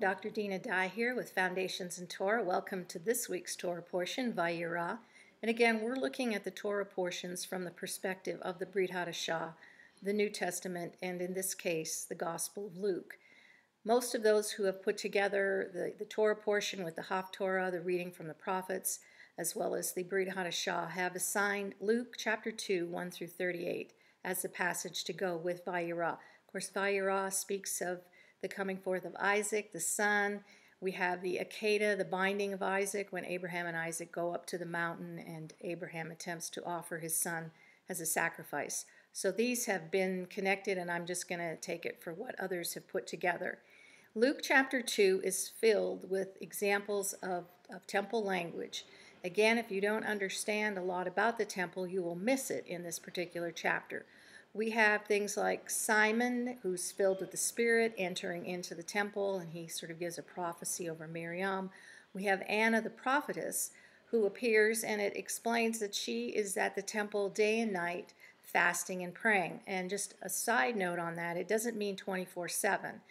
Dr. Dina Dye here with Foundations in Torah. Welcome to this week's Torah portion, Vayera. And again, we're looking at the Torah portions from the perspective of the Brit Chadasha, the New Testament, and in this case, the Gospel of Luke. Most of those who have put together the Torah portion with the Haftorah, the reading from the prophets, as well as the Brit Chadasha, have assigned Luke chapter 2, 1 through 38 as the passage to go with Vayera. Of course, Vayera speaks of the coming forth of Isaac, the son. We have the Akedah, the binding of Isaac, when Abraham and Isaac go up to the mountain and Abraham attempts to offer his son as a sacrifice. So these have been connected, and I'm just going to take it for what others have put together. Luke chapter 2 is filled with examples of temple language. Again, if you don't understand a lot about the temple, you will miss it in this particular chapter. We have things like Simon, who's filled with the Spirit, entering into the temple, and he sort of gives a prophecy over Miriam. We have Anna the prophetess, who appears, and it explains that she is at the temple day and night, fasting and praying. And just a side note on that, it doesn't mean 24/7.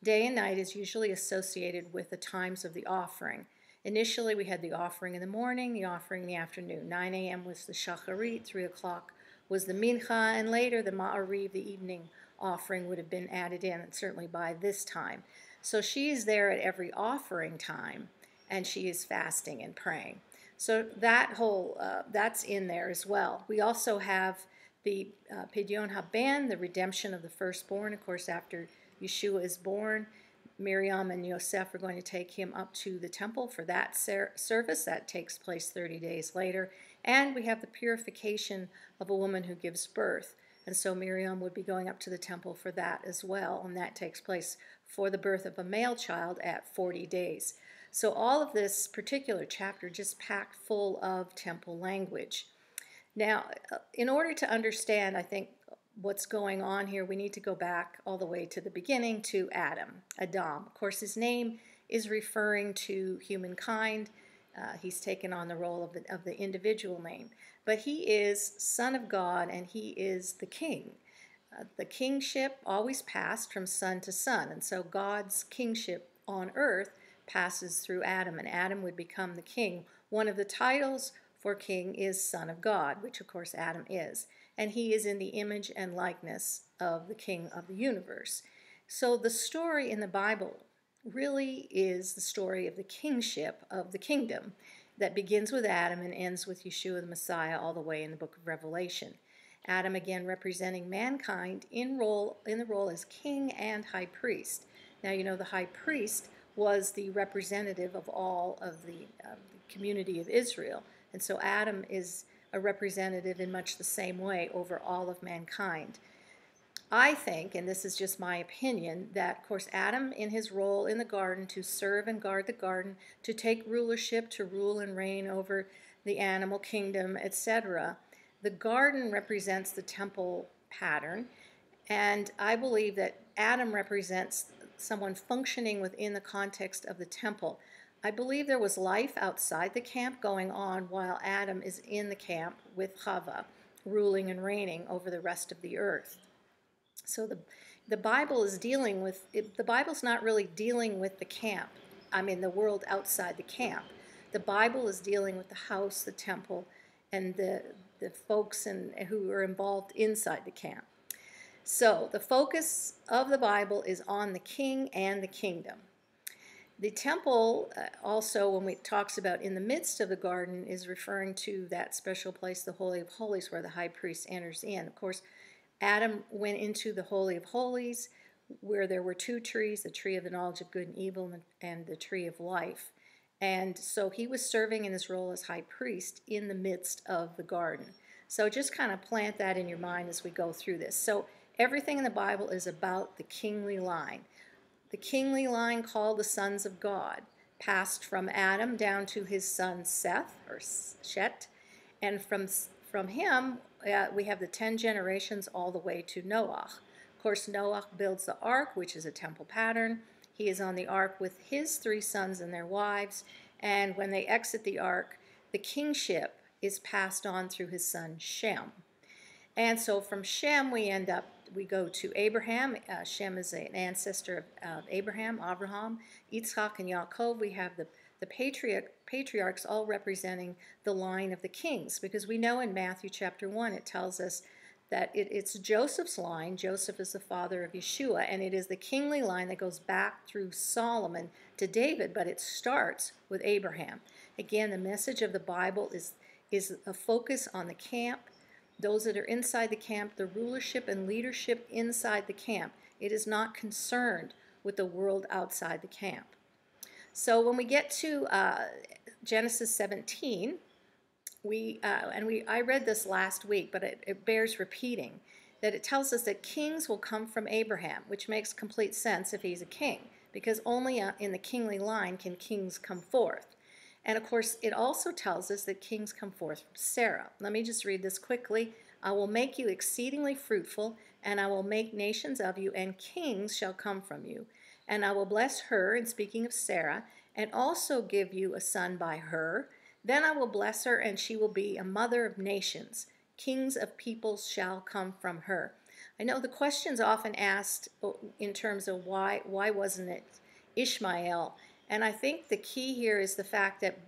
Day and night is usually associated with the times of the offering. Initially, we had the offering in the morning, the offering in the afternoon. 9 a.m. was the shacharit, 3 o'clock was the mincha, and later the ma'ariv, the evening offering, would have been added in, and certainly by this time. So she is there at every offering time, and she is fasting and praying. So that whole, that's in there as well. We also have the Pidyon Haben, the redemption of the firstborn. Of course, after Yeshua is born, Miriam and Yosef are going to take him up to the temple for that service. That takes place 30 days later. And we have the purification of a woman who gives birth. And so Miriam would be going up to the temple for that as well. And that takes place for the birth of a male child at 40 days. So all of this particular chapter just packed full of temple language. Now, in order to understand, I think, what's going on here, we need to go back all the way to the beginning to Adam. Of course, his name is referring to humankind. He's taken on the role of the individual name. But he is Son of God, and he is the king. The kingship always passed from son to son, and so God's kingship on earth passes through Adam, and Adam would become the king. One of the titles for king is Son of God, which of course Adam is. And he is in the image and likeness of the King of the universe. So the story in the Bible really is the story of the kingship of the kingdom that begins with Adam and ends with Yeshua the Messiah all the way in the book of Revelation. Adam again representing mankind in the role as king and high priest. Now, you know, the high priest was the representative of all of the community of Israel. And so Adam is a representative in much the same way over all of mankind. I think, and this is just my opinion, that, of course, Adam, in his role in the garden to serve and guard the garden, to take rulership, to rule and reign over the animal kingdom, etc., the garden represents the temple pattern, and I believe that Adam represents someone functioning within the context of the temple. I believe there was life outside the camp going on while Adam is in the camp with Chava, ruling and reigning over the rest of the earth. So the Bible is dealing with, the Bible's not really dealing with the camp, the world outside the camp. The Bible is dealing with the house, the temple, and the folks who are involved inside the camp. So the focus of the Bible is on the king and the kingdom. The temple also, when it talks about in the midst of the garden, is referring to that special place, the Holy of Holies, where the high priest enters in. Of course, Adam went into the Holy of Holies, where there were two trees, the tree of the knowledge of good and evil and the tree of life. And so he was serving in his role as high priest in the midst of the garden. So just kind of plant that in your mind as we go through this. So everything in the Bible is about the kingly line. The kingly line, called the sons of God, passed from Adam down to his son Seth, or Shet, and from him we have the 10 generations all the way to Noah. Of course, Noah builds the ark, which is a temple pattern. He is on the ark with his 3 sons and their wives, and when they exit the ark, the kingship is passed on through his son Shem. And so from Shem we end up we go to Abraham. Shem is an ancestor of Abraham, Avraham, Yitzchak, and Yaakov. We have the patriarchs all representing the line of the kings, because we know in Matthew chapter 1 it tells us that it's Joseph's line. Joseph is the father of Yeshua, and it is the kingly line that goes back through Solomon to David, but it starts with Abraham. Again, the message of the Bible is a focus on the camp, those that are inside the camp, the rulership and leadership inside the camp. It is not concerned with the world outside the camp. So when we get to Genesis 17, I read this last week, but it bears repeating, that it tells us that kings will come from Abraham, which makes complete sense if he's a king, because only in the kingly line can kings come forth. And of course, it also tells us that kings come forth from Sarah. Let me just read this quickly. I will make you exceedingly fruitful, and I will make nations of you, and kings shall come from you. And I will bless her, and speaking of Sarah, and also give you a son by her. Then I will bless her, and she will be a mother of nations. Kings of peoples shall come from her. I know the question's often asked in terms of why wasn't it Ishmael? And I think the key here is the fact that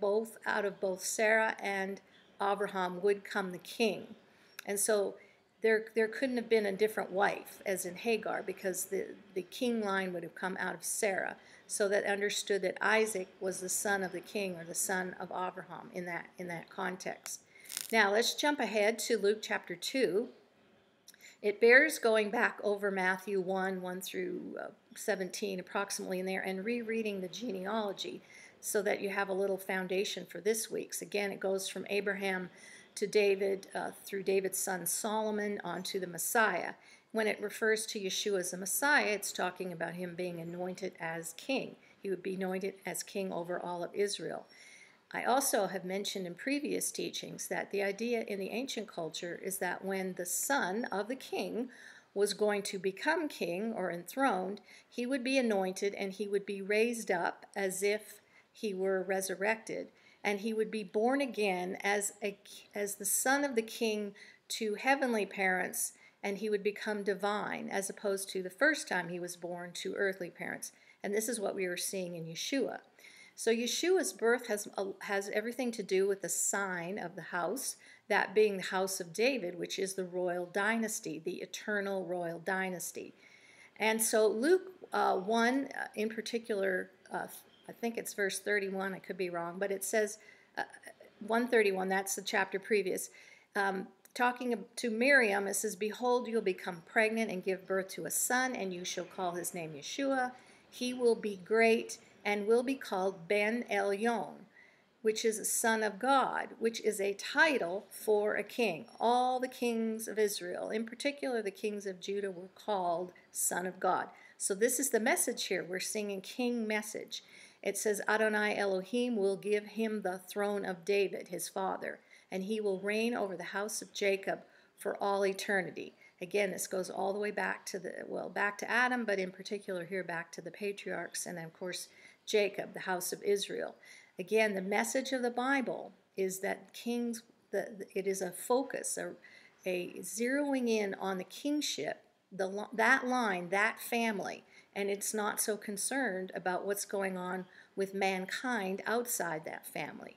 out of both Sarah and Abraham would come the king. And so there couldn't have been a different wife, as in Hagar, because the king line would have come out of Sarah. So that understood that Isaac was the son of the king, or the son of Abraham in that context. Now let's jump ahead to Luke chapter 2. It bears going back over Matthew 1 through 17 approximately in there, and rereading the genealogy so that you have a little foundation for this week's. Again, it goes from Abraham to David, through David's son Solomon, onto the Messiah. When it refers to Yeshua as the Messiah, it's talking about him being anointed as king. He would be anointed as king over all of Israel. I also have mentioned in previous teachings that the idea in the ancient culture is that when the son of the king was going to become king or enthroned, he would be anointed and he would be raised up as if he were resurrected. And he would be born again as the son of the king to heavenly parents, and he would become divine, as opposed to the first time he was born to earthly parents. And this is what we are seeing in Yeshua. So Yeshua's birth has everything to do with the sign of the house, that being the house of David, which is the royal dynasty, the eternal royal dynasty. And so Luke 1 in particular, I think it's verse 31, I could be wrong, but it says 131, that's the chapter previous. Talking to Miriam, it says, "Behold, you'll become pregnant and give birth to a son, and you shall call his name Yeshua. He will be great and will be called Ben Elyon, which is a son of God," which is a title for a king. All the kings of Israel, in particular the kings of Judah, were called son of God. So this is the message here. We're singing king message. It says, Adonai Elohim will give him the throne of David, his father, and he will reign over the house of Jacob for all eternity. Again, this goes all the way back to back to Adam, but in particular here back to the patriarchs, and of course Jacob, the house of Israel. Again, the message of the Bible is that kings, it is a focus, a zeroing in on the kingship, that line, that family, and it's not so concerned about what's going on with mankind outside that family.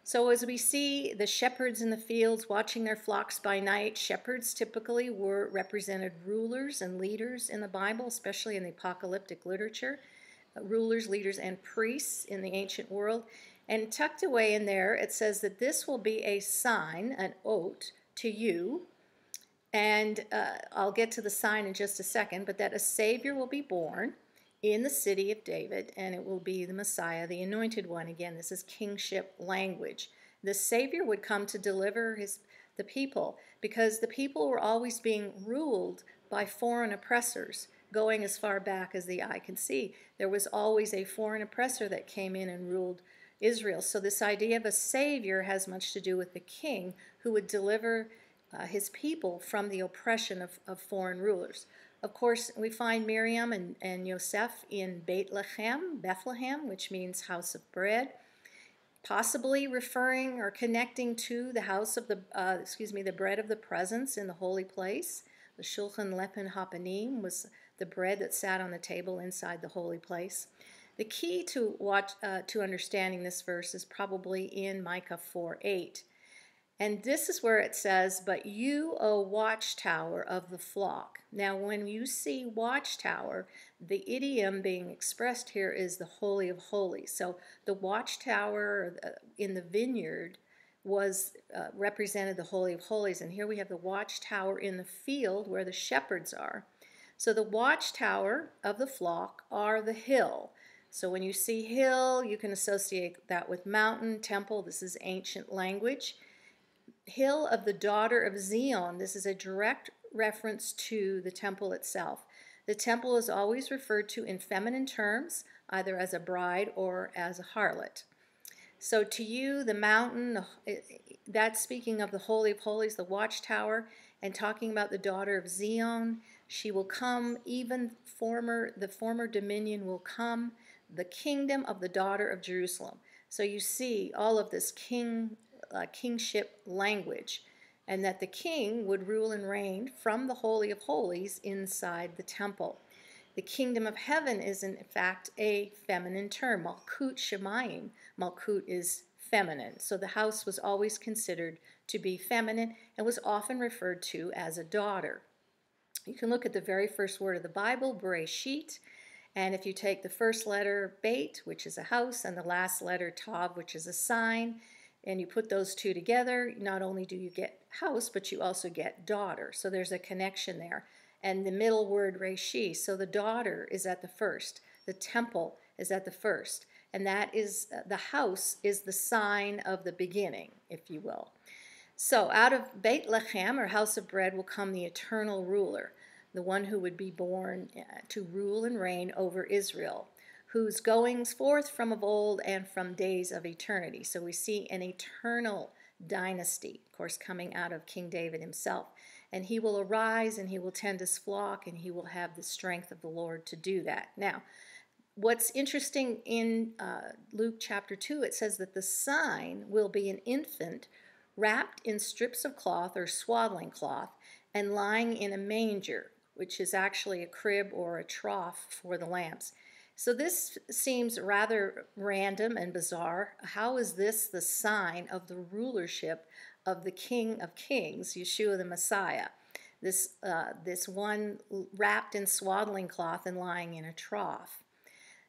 So as we see the shepherds in the fields watching their flocks by night, shepherds typically represented rulers and leaders in the Bible, especially in the apocalyptic literature, rulers, leaders, and priests in the ancient world. And tucked away in there, it says that this will be a sign, an oath to you, and I'll get to the sign in just a second, but that a Savior will be born in the city of David, and it will be the Messiah, the Anointed One. Again, this is kingship language. The Savior would come to deliver the people, because the people were always being ruled by foreign oppressors, going as far back as the eye can see. There was always a foreign oppressor that came in and ruled Israel. So this idea of a Savior has much to do with the king who would deliver his people from the oppression of foreign rulers. Of course, we find Miriam and Yosef in Bethlehem, which means house of bread, possibly referring or connecting to the house of the bread of the presence in the holy place, The shulchan lepen hapanim was the bread that sat on the table inside the holy place. The key to understanding this verse is probably in Micah 4:8. And this is where it says, "But you, O watchtower of the flock." Now, when you see watchtower, the idiom being expressed here is the Holy of Holies. So the watchtower in the vineyard was represented the Holy of Holies. And here we have the watchtower in the field where the shepherds are. So the watchtower of the flock are the hill. So when you see hill, you can associate that with mountain, temple. This is ancient language. Hill of the daughter of Zion. This is a direct reference to the temple itself. The temple is always referred to in feminine terms, either as a bride or as a harlot. So to you, the mountain, that's speaking of the Holy of Holies, the watchtower, and talking about the daughter of Zion. She will come, even the former dominion will come, the kingdom of the daughter of Jerusalem. So you see all of this kingship language, and that the king would rule and reign from the Holy of Holies inside the temple. The kingdom of heaven is in fact a feminine term, Malkut Shemayim. Malkut is feminine, so the house was always considered to be feminine and was often referred to as a daughter. You can look at the very first word of the Bible, Bereshit, and if you take the first letter, Beit, which is a house, and the last letter, Tav, which is a sign, and you put those two together, not only do you get house, but you also get daughter. So there's a connection there. And the middle word, Reshi, so the daughter is at the first. The temple is at the first. And that is, the house is the sign of the beginning, if you will. So out of Beit Lechem, or house of bread, will come the eternal ruler, the one who would be born to rule and reign over Israel, whose goings forth from of old and from days of eternity. So we see an eternal dynasty, of course, coming out of King David himself. And he will arise and he will tend his flock and he will have the strength of the Lord to do that. Now, what's interesting in Luke chapter 2, it says that the sign will be an infant wrapped in strips of cloth or swaddling cloth and lying in a manger, which is actually a crib or a trough for the lambs. So this seems rather random and bizarre. How is this the sign of the rulership of the King of Kings, Yeshua the Messiah? This one wrapped in swaddling cloth and lying in a trough.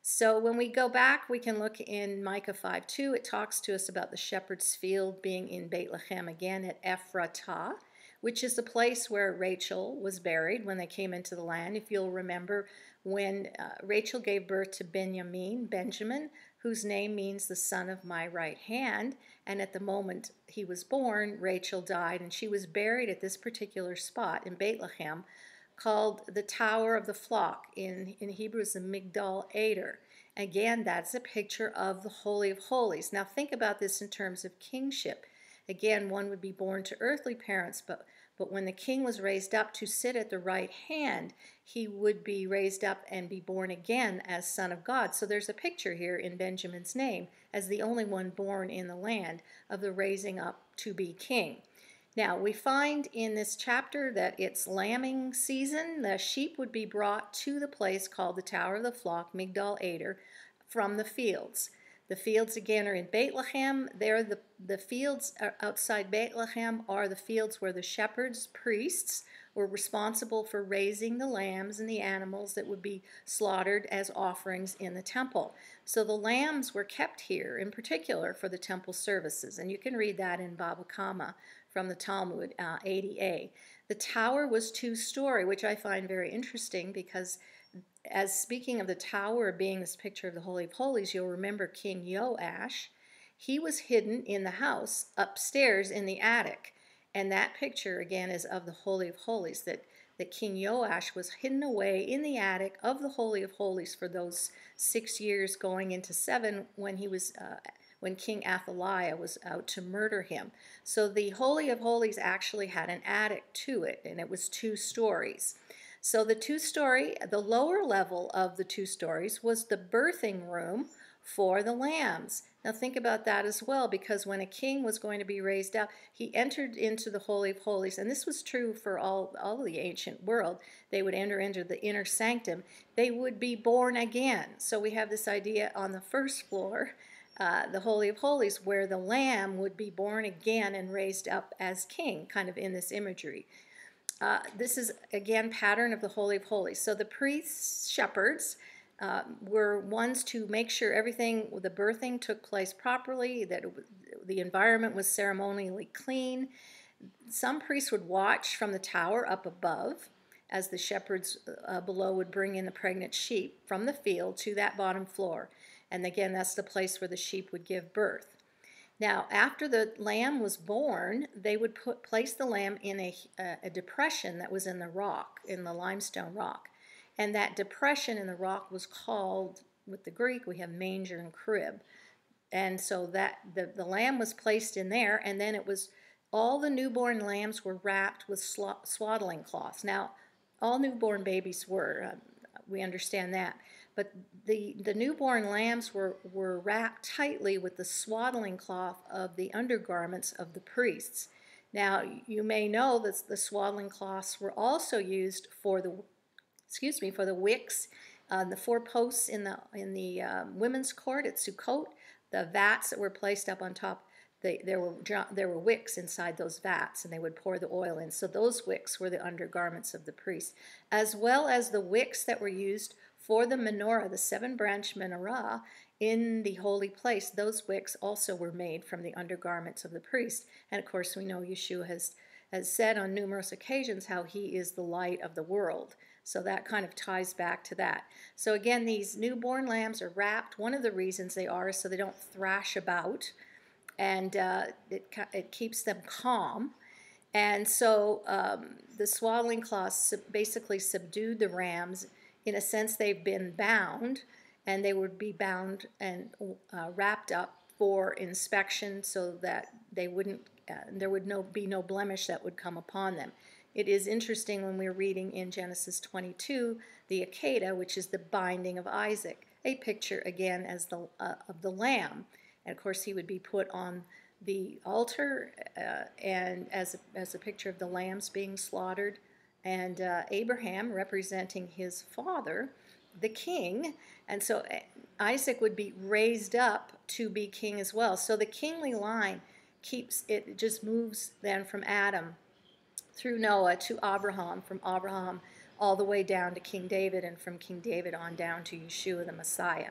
So when we go back, we can look in Micah 5:2. It talks to us about the shepherd's field being in Beit Lechem again at Ephratah, which is the place where Rachel was buried when they came into the land. If you'll remember, when Rachel gave birth to Benjamin, whose name means the son of my right hand, and at the moment he was born, Rachel died, and she was buried at this particular spot in Beit Lechem, called the Tower of the Flock. In Hebrew, it's the Migdal Eder. Again, that's a picture of the Holy of Holies. Now think about this in terms of kingship. Again, one would be born to earthly parents, but when the king was raised up to sit at the right hand, he would be raised up and be born again as Son of God. So there's a picture here in Benjamin's name as the only one born in the land of the raising up to be king. Now, we find in this chapter that it's lambing season. The sheep would be brought to the place called the Tower of the Flock, Migdal Eder, from the fields. The fields, again, are in Beit Lechem. There, the fields outside Beit Lechem are the fields where the shepherds, priests, were responsible for raising the lambs and the animals that would be slaughtered as offerings in the temple. So the lambs were kept here, in particular, for the temple services. And you can read that in Baba Kama from the Talmud 80a. The tower was two-story, which I find very interesting because as speaking of the tower being this picture of the Holy of Holies, you'll remember King Joash. He was hidden in the house upstairs in the attic. And that picture, again, is of the Holy of Holies, that King Joash was hidden away in the attic of the Holy of Holies for those 6 years going into 7 when he was when King Athaliah was out to murder him. So the Holy of Holies actually had an attic to it, and it was 2 stories. So the lower level of the 2 stories was the birthing room, for the lambs. Now think about that as well, because when a king was going to be raised up, he entered into the Holy of Holies, and this was true for all of the ancient world. They would enter into the inner sanctum. They would be born again. So we have this idea on the first floor, the Holy of Holies, where the lamb would be born again and raised up as king, kind of in this imagery. This is, again, pattern of the Holy of Holies. So the priests, shepherds, were ones to make sure everything, the birthing took place properly, that the environment was ceremonially clean. Some priests would watch from the tower up above as the shepherds below would bring in the pregnant sheep from the field to that bottom floor. And again, that's the place where the sheep would give birth. Now, after the lamb was born, they would place the lamb in a depression that was in the rock, in the limestone rock. And that depression in the rock was called, with the Greek, we have manger and crib. And so that the lamb was placed in there, and then it was, all the newborn lambs were wrapped with swaddling cloths. Now, all newborn babies were, we understand that. But the newborn lambs were wrapped tightly with the swaddling cloth of the undergarments of the priests. Now, you may know that the swaddling cloths were also used for the wicks, the 4 posts in the women's court at Sukkot, the vats that were placed up on top. There were wicks inside those vats, and they would pour the oil in. So those wicks were the undergarments of the priests, as well as the wicks that were used for the menorah, the 7-branch menorah in the holy place. Those wicks also were made from the undergarments of the priest. And of course, we know Yeshua has said on numerous occasions how he is the light of the world. So that kind of ties back to that. So again, these newborn lambs are wrapped. One of the reasons they are is so they don't thrash about, and it keeps them calm. And so the swaddling cloths basically subdued the rams. In a sense, they've been bound, and they would be bound and wrapped up for inspection, so that they wouldn't, there would be no blemish that would come upon them. It is interesting when we're reading in Genesis 22, the Akedah, which is the binding of Isaac, a picture again as of the lamb. And of course, he would be put on the altar, and as a picture of the lambs being slaughtered. And Abraham representing his father, the king. And so Isaac would be raised up to be king as well. So the kingly line just moves then from Adam through Noah to Abraham, from Abraham all the way down to King David, and from King David on down to Yeshua the Messiah.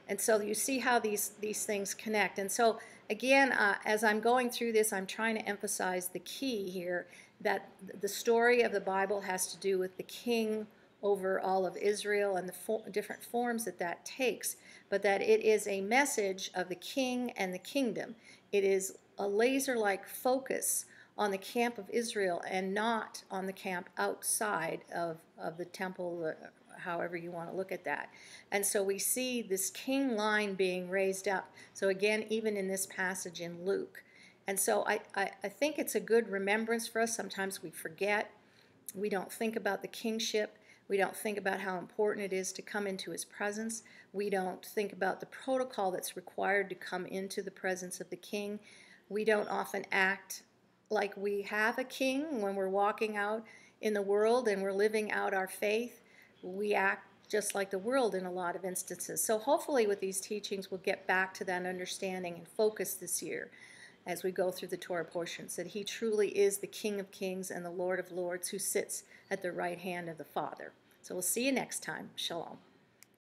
And so you see how these things connect. And so again, as I'm going through this, I'm trying to emphasize the key here, that the story of the Bible has to do with the king over all of Israel and the different forms that takes, but that it is a message of the king and the kingdom. It is a laser-like focus on the camp of Israel and not on the camp outside of the temple, however you want to look at that. And so we see this king line being raised up. So again, even in this passage in Luke. And so I think it's a good remembrance for us. Sometimes we forget. We don't think about the kingship. We don't think about how important it is to come into his presence. We don't think about the protocol that's required to come into the presence of the king. We don't often act like we have a king when we're walking out in the world and we're living out our faith. We act just like the world in a lot of instances. So hopefully with these teachings we'll get back to that understanding and focus this year as we go through the Torah portions, that he truly is the King of Kings and the Lord of Lords who sits at the right hand of the Father. So we'll see you next time. Shalom.